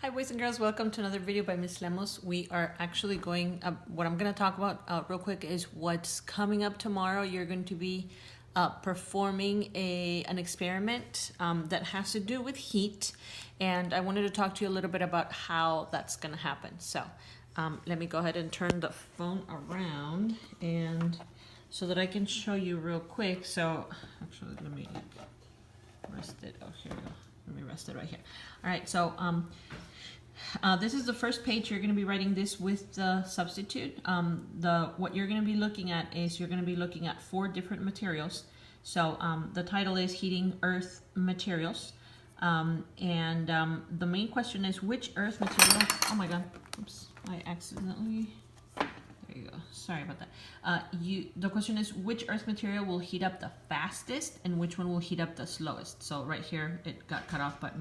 Hi boys and girls, welcome to another video by Miss Lemos. We are actually going, what I'm going to talk about real quick is what's coming up tomorrow. You're going to be performing an experiment that has to do with heat, and I wanted to talk to you a little bit about how that's going to happen. So let me go ahead and turn the phone around and so that I can show you real quick. So actually let me rest it. Oh, here we go. Let me rest it right here. All right, so this is the first page. You're going to be writing this with the substitute. What you're going to be looking at is you're going to be looking at 4 different materials. So the title is Heating Earth Materials. The main question is which earth material, oh my god, oops, I accidentally, there you go, sorry about that. The question is which earth material will heat up the fastest and which one will heat up the slowest. So right here it got cut off, but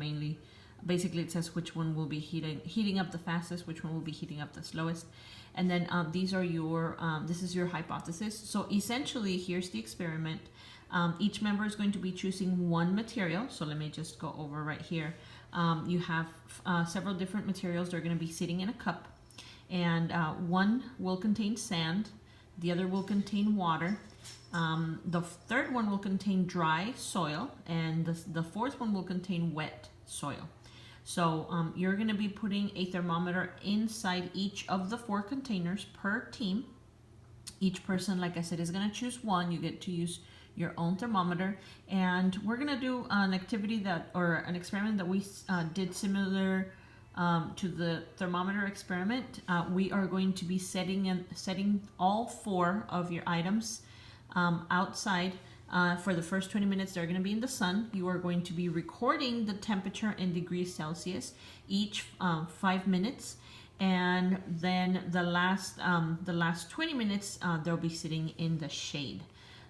basically it says which one will be heating up the fastest, which one will be heating up the slowest. And then these are your, this is your hypothesis. So essentially here's the experiment. Each member is going to be choosing one material. So let me just go over right here. You have several different materials. They're going to be sitting in a cup. And one will contain sand. The other will contain water. The third one will contain dry soil. And the fourth one will contain wet soil. So you're going to be putting a thermometer inside each of the 4 containers per team. Each person, like I said, is going to choose one. You get to use your own thermometer. And we're going to do an activity or an experiment that we did similar to the thermometer experiment. We are going to be setting all 4 of your items outside. For the first 20 minutes, they're going to be in the sun. You are going to be recording the temperature in degrees Celsius each 5 minutes. And then the last 20 minutes, they'll be sitting in the shade.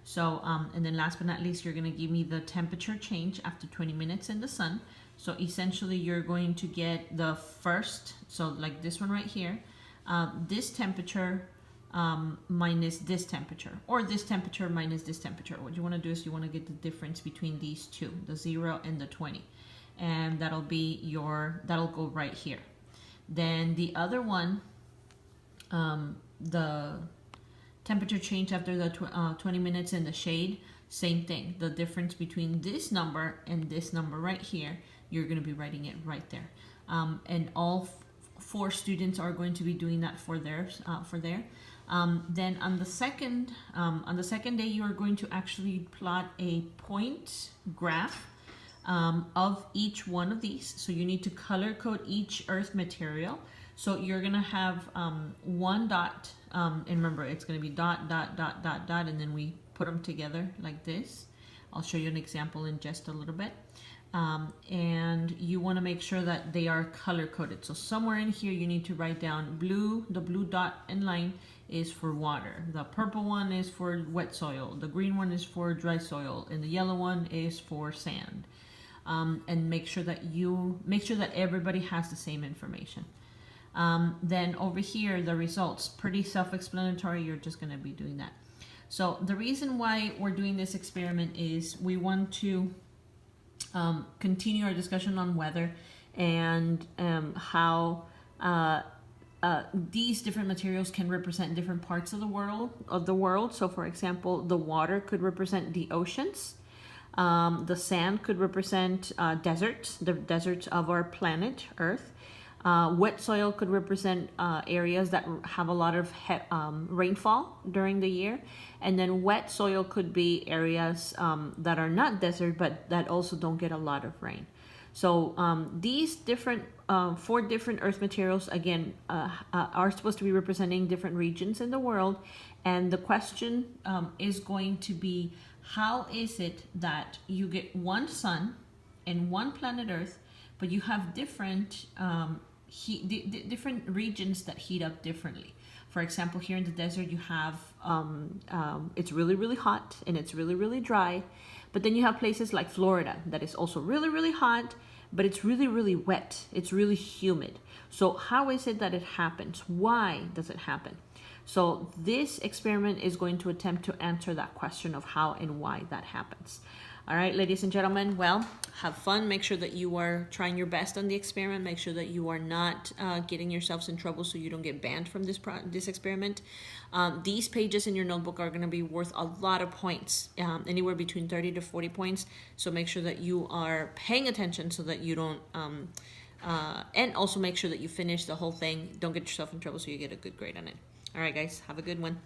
So, and then last but not least, you're going to give me the temperature change after 20 minutes in the sun. So essentially, you're going to get the first, so like this one right here, this temperature minus this temperature, or this temperature minus this temperature. What you want to do is you want to get the difference between these two, the 0 and the 20, and that'll go right here. Then the other one, the temperature change after the 20 minutes in the shade, same thing. The difference between this number and this number right here, you're going to be writing it right there. And all 4 students are going to be doing that for theirs. Then on the second day, you are going to actually plot a point graph of each one of these. So you need to color code each earth material. So you're gonna have 1 dot, and remember it's gonna be dot, dot, dot, dot, dot, and then we put them together like this. I'll show you an example in just a little bit. And you want to make sure that they are color coded. So somewhere in here you need to write down blue, the blue dot and line is for water. The purple one is for wet soil. The green one is for dry soil. And the yellow one is for sand. And make sure that everybody has the same information. Then over here, the results, pretty self-explanatory. You're just going to be doing that. So the reason why we're doing this experiment is we want to continue our discussion on weather and how these different materials can represent different parts of the world. So for example, the water could represent the oceans. The sand could represent deserts, the deserts of our planet Earth. Wet soil could represent areas that have a lot of rainfall during the year. And then wet soil could be areas that are not desert, but that also don't get a lot of rain. So these 4 different earth materials, again, are supposed to be representing different regions in the world. And the question is going to be, how is it that you get one sun and one planet Earth, but you have different different regions that heat up differently? For example, here in the desert, you have, it's really, really hot and it's really, really dry. But then you have places like Florida that is also really, really hot, but it's really, really wet. It's really humid. So how is it that it happens? Why does it happen? So this experiment is going to attempt to answer that question of how and why that happens. All right, ladies and gentlemen, well, have fun. Make sure that you are trying your best on the experiment. Make sure that you are not getting yourselves in trouble so you don't get banned from this experiment. These pages in your notebook are going to be worth a lot of points, anywhere between 30 to 40 points. So make sure that you are paying attention so that you don't, and also make sure that you finish the whole thing. Don't get yourself in trouble so you get a good grade on it. All right, guys, have a good one.